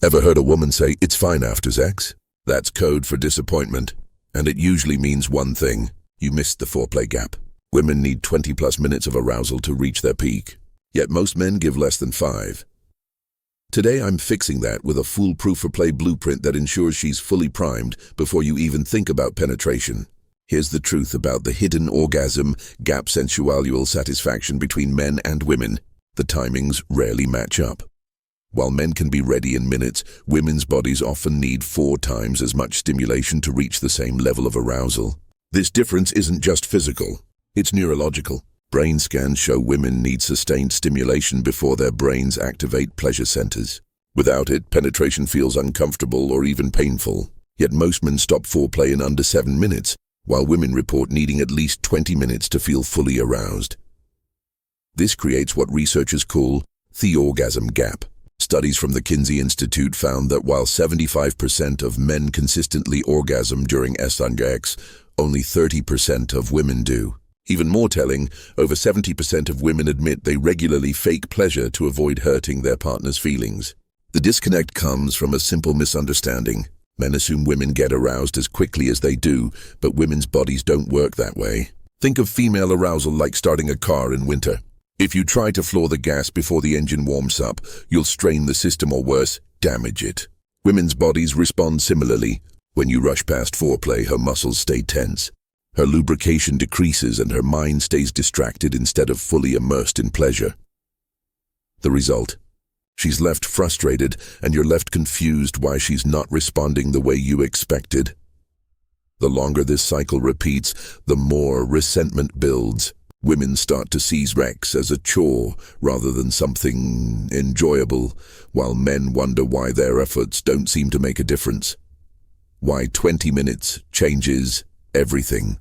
Ever heard a woman say, "It's fine after sex"? That's code for disappointment, and it usually means one thing: you missed the foreplay gap. Women need 20+ minutes of arousal to reach their peak, yet most men give less than 5. Today I'm fixing that with a foolproof foreplay blueprint that ensures she's fully primed before you even think about penetration. Here's the truth about the hidden orgasm gap: sensual satisfaction between men and women. The timings rarely match up. While men can be ready in minutes, women's bodies often need 4 times as much stimulation to reach the same level of arousal. This difference isn't just physical, it's neurological. Brain scans show women need sustained stimulation before their brains activate pleasure centers. Without it, penetration feels uncomfortable or even painful. Yet most men stop foreplay in under 7 minutes, while women report needing at least 20 minutes to feel fully aroused. This creates what researchers call the orgasm gap. Studies from the Kinsey Institute found that while 75% of men consistently orgasm during sex, only 30% of women do. Even more telling, over 70% of women admit they regularly fake pleasure to avoid hurting their partner's feelings. The disconnect comes from a simple misunderstanding. Men assume women get aroused as quickly as they do, but women's bodies don't work that way. Think of female arousal like starting a car in winter. If you try to floor the gas before the engine warms up, you'll strain the system or worse, damage it. Women's bodies respond similarly. When you rush past foreplay, her muscles stay tense. Her lubrication decreases and her mind stays distracted instead of fully immersed in pleasure. The result? She's left frustrated and you're left confused why she's not responding the way you expected. The longer this cycle repeats, the more resentment builds. Women start to see sex as a chore rather than something enjoyable, while men wonder why their efforts don't seem to make a difference. Why 20 minutes changes everything.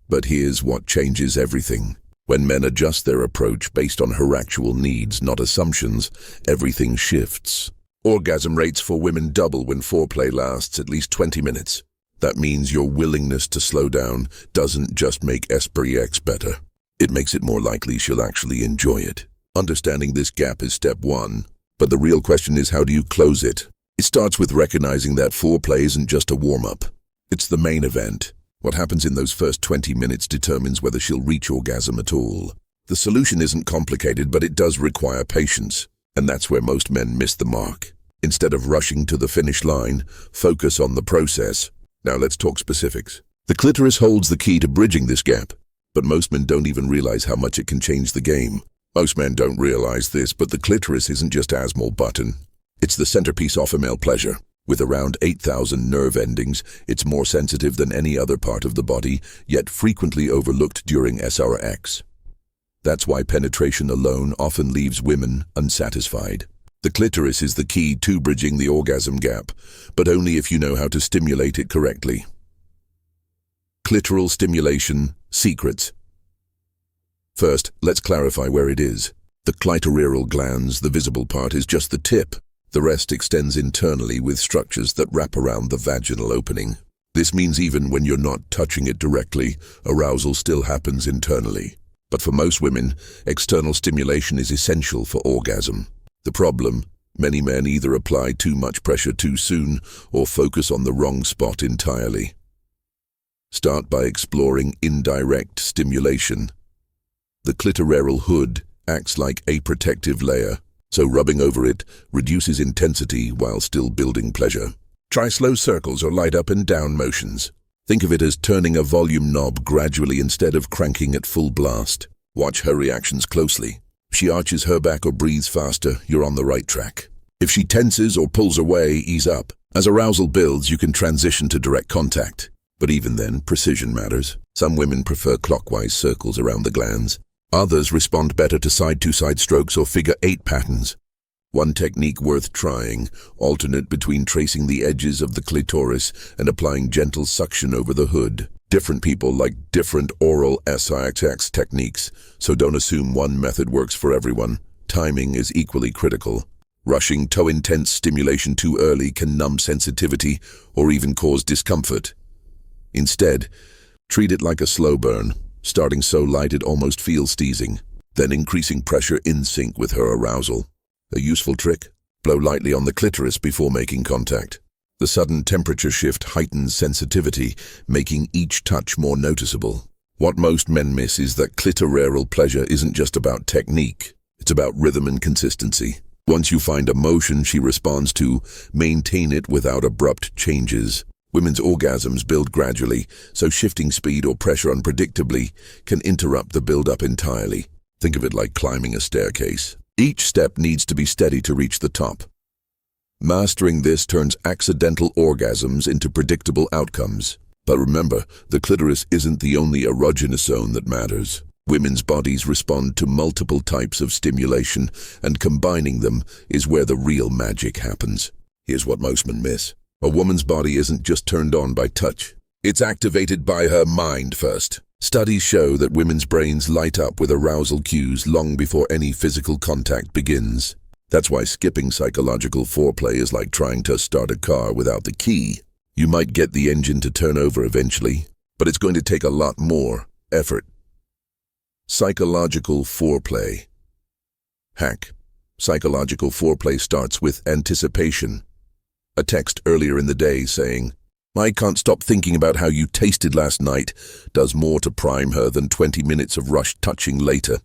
But here's what changes everything. When men adjust their approach based on her actual needs, not assumptions, everything shifts. Orgasm rates for women double when foreplay lasts at least 20 minutes. That means your willingness to slow down doesn't just make sex better. It makes it more likely she'll actually enjoy it. Understanding this gap is step 1, but the real question is, how do you close it? It starts with recognizing that foreplay isn't just a warm-up. It's the main event. What happens in those first 20 minutes determines whether she'll reach orgasm at all. The solution isn't complicated, but it does require patience, and that's where most men miss the mark. Instead of rushing to the finish line, focus on the process. Now let's talk specifics. The clitoris holds the key to bridging this gap, but most men don't even realize how much it can change the game. Most men don't realize this, but the clitoris isn't just a small button. It's the centerpiece of male pleasure. With around 8,000 nerve endings, it's more sensitive than any other part of the body, yet frequently overlooked during sex. That's why penetration alone often leaves women unsatisfied. The clitoris is the key to bridging the orgasm gap, but only if you know how to stimulate it correctly. Clitoral stimulation secrets. First, let's clarify where it is. The clitoral glands, the visible part, is just the tip. The rest extends internally with structures that wrap around the vaginal opening. This means even when you're not touching it directly, arousal still happens internally. But for most women, external stimulation is essential for orgasm. The problem? Many men either apply too much pressure too soon or focus on the wrong spot entirely. Start by exploring indirect stimulation. The clitoral hood acts like a protective layer, so rubbing over it reduces intensity while still building pleasure. Try slow circles or light up and down motions. Think of it as turning a volume knob gradually instead of cranking at full blast. Watch her reactions closely. If she arches her back or breathes faster, you're on the right track. If she tenses or pulls away, ease up. As arousal builds, you can transition to direct contact. But even then, precision matters. Some women prefer clockwise circles around the glands. Others respond better to side-to-side strokes or figure-8 patterns. One technique worth trying: alternate between tracing the edges of the clitoris and applying gentle suction over the hood. Different people like different oral sex techniques, so don't assume one method works for everyone. Timing is equally critical. Rushing too intense stimulation too early can numb sensitivity or even cause discomfort. Instead, treat it like a slow burn, starting so light it almost feels teasing, then increasing pressure in sync with her arousal. A useful trick? Blow lightly on the clitoris before making contact. The sudden temperature shift heightens sensitivity, making each touch more noticeable. What most men miss is that clitoral pleasure isn't just about technique, it's about rhythm and consistency. Once you find a motion she responds to, maintain it without abrupt changes. Women's orgasms build gradually, so shifting speed or pressure unpredictably can interrupt the build-up entirely. Think of it like climbing a staircase. Each step needs to be steady to reach the top. Mastering this turns accidental orgasms into predictable outcomes. But remember, the clitoris isn't the only erogenous zone that matters. Women's bodies respond to multiple types of stimulation, and combining them is where the real magic happens. Here's what most men miss. A woman's body isn't just turned on by touch. It's activated by her mind first. Studies show that women's brains light up with arousal cues long before any physical contact begins. That's why skipping psychological foreplay is like trying to start a car without the key. You might get the engine to turn over eventually, but it's going to take a lot more effort. Psychological foreplay. Hack. Psychological foreplay starts with anticipation. A text earlier in the day saying, "I can't stop thinking about how you tasted last night," does more to prime her than 20 minutes of rushed touching later.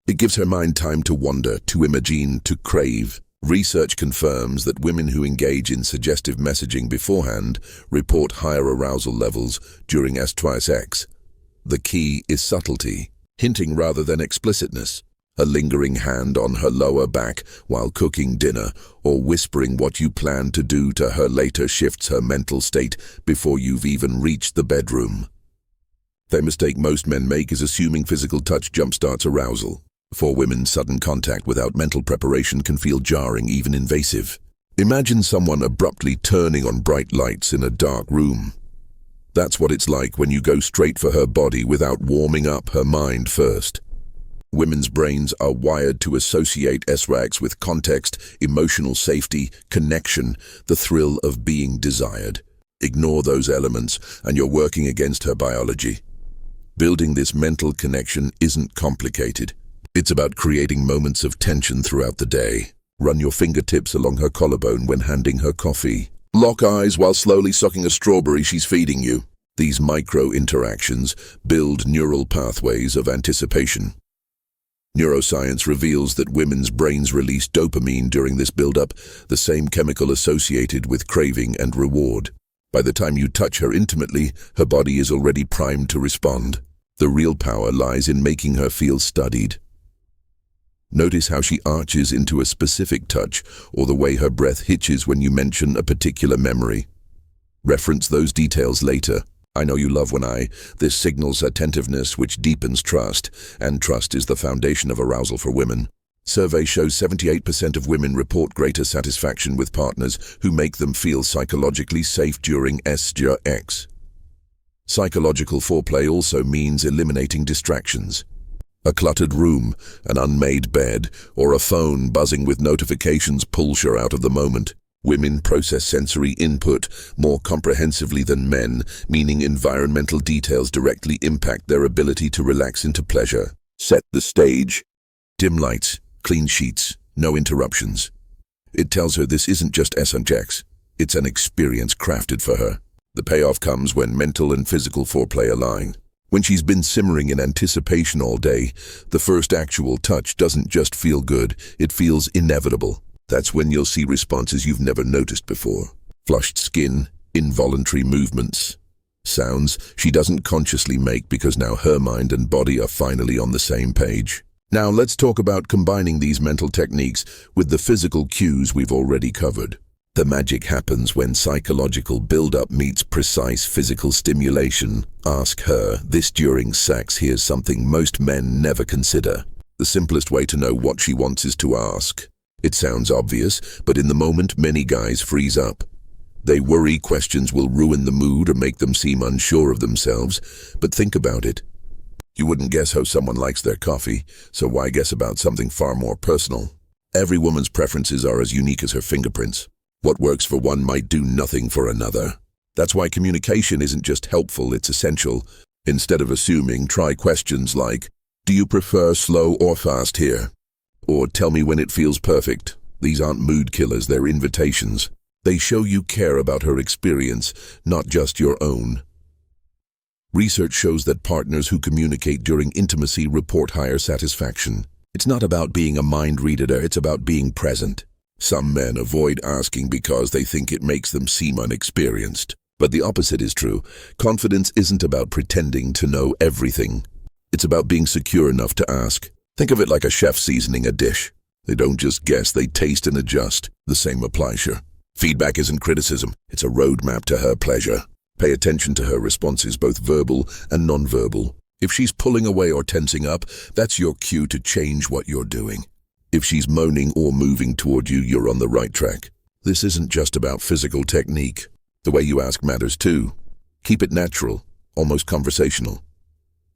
It gives her mind time to wonder, to imagine, to crave. Research confirms that women who engage in suggestive messaging beforehand report higher arousal levels during S2X. The key is subtlety, hinting rather than explicitness. A lingering hand on her lower back while cooking dinner, or whispering what you plan to do to her later shifts her mental state before you've even reached the bedroom. The mistake most men make is assuming physical touch jumpstarts arousal. For women, sudden contact without mental preparation can feel jarring, even invasive. Imagine someone abruptly turning on bright lights in a dark room. That's what it's like when you go straight for her body without warming up her mind first. Women's brains are wired to associate S-rags with context, emotional safety, connection, the thrill of being desired. Ignore those elements and you're working against her biology. Building this mental connection isn't complicated. It's about creating moments of tension throughout the day. Run your fingertips along her collarbone when handing her coffee. Lock eyes while slowly sucking a strawberry she's feeding you. These micro-interactions build neural pathways of anticipation. Neuroscience reveals that women's brains release dopamine during this build-up, the same chemical associated with craving and reward. By the time you touch her intimately, her body is already primed to respond. The real power lies in making her feel studied. Notice how she arches into a specific touch, or the way her breath hitches when you mention a particular memory. Reference those details later. I know you love when this signals attentiveness, which deepens trust, and trust is the foundation of arousal for women. Survey shows 78% of women report greater satisfaction with partners who make them feel psychologically safe during S-X. Psychological foreplay also means eliminating distractions. A cluttered room, an unmade bed, or a phone buzzing with notifications pulls her out of the moment. Women process sensory input more comprehensively than men, meaning environmental details directly impact their ability to relax into pleasure. Set the stage. Dim lights, clean sheets, no interruptions. It tells her this isn't just S&X, it's an experience crafted for her. The payoff comes when mental and physical foreplay align. When she's been simmering in anticipation all day, the first actual touch doesn't just feel good, it feels inevitable. That's when you'll see responses you've never noticed before. Flushed skin, involuntary movements, sounds she doesn't consciously make because now her mind and body are finally on the same page. Now let's talk about combining these mental techniques with the physical cues we've already covered. The magic happens when psychological build-up meets precise physical stimulation. Ask her this during sex. Here's something most men never consider. The simplest way to know what she wants is to ask. It sounds obvious, but in the moment many guys freeze up. They worry questions will ruin the mood or make them seem unsure of themselves. But think about it. You wouldn't guess how someone likes their coffee, so why guess about something far more personal? Every woman's preferences are as unique as her fingerprints. What works for one might do nothing for another. That's why communication isn't just helpful, it's essential. Instead of assuming, try questions like, "Do you prefer slow or fast here?" Or "Tell me when it feels perfect." These aren't mood killers, they're invitations. They show you care about her experience, not just your own. Research shows that partners who communicate during intimacy report higher satisfaction. It's not about being a mind reader, it's about being present. Some men avoid asking because they think it makes them seem unexperienced. But the opposite is true. Confidence isn't about pretending to know everything. It's about being secure enough to ask. Think of it like a chef seasoning a dish. They don't just guess, they taste and adjust. The same applies here. Feedback isn't criticism, it's a roadmap to her pleasure. Pay attention to her responses, both verbal and nonverbal. If she's pulling away or tensing up, that's your cue to change what you're doing. If she's moaning or moving toward you, you're on the right track. This isn't just about physical technique. The way you ask matters too. Keep it natural, almost conversational.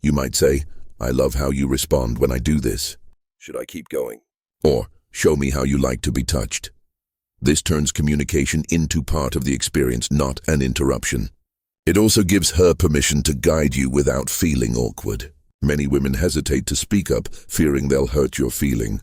You might say, "I love how you respond when I do this. Should I keep going?" Or, "Show me how you like to be touched." This turns communication into part of the experience, not an interruption. It also gives her permission to guide you without feeling awkward. Many women hesitate to speak up, fearing they'll hurt your feeling.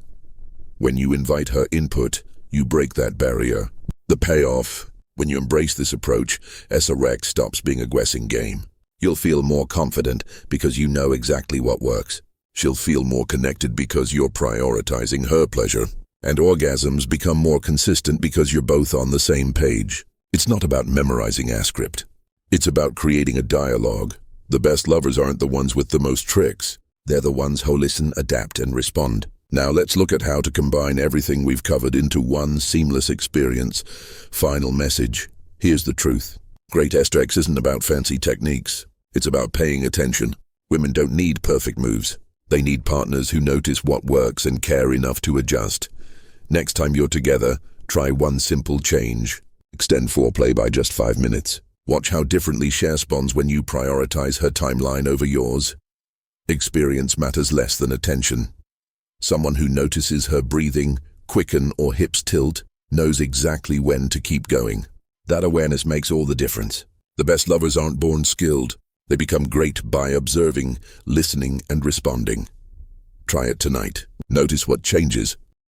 When you invite her input, you break that barrier. The payoff: when you embrace this approach, SRX stops being a guessing game. You'll feel more confident because you know exactly what works. She'll feel more connected because you're prioritizing her pleasure. And orgasms become more consistent because you're both on the same page. It's not about memorizing a script. It's about creating a dialogue. The best lovers aren't the ones with the most tricks. They're the ones who listen, adapt, and respond. Now let's look at how to combine everything we've covered into one seamless experience. Final message. Here's the truth. Great SRX isn't about fancy techniques. It's about paying attention. Women don't need perfect moves. They need partners who notice what works and care enough to adjust. Next time you're together, try one simple change. Extend foreplay by just 5 minutes. Watch how differently she responds when you prioritize her timeline over yours. Experience matters less than attention. Someone who notices her breathing, quicken, or hips tilt knows exactly when to keep going. That awareness makes all the difference. The best lovers aren't born skilled. They become great by observing, listening, and responding. Try it tonight. Notice what changes,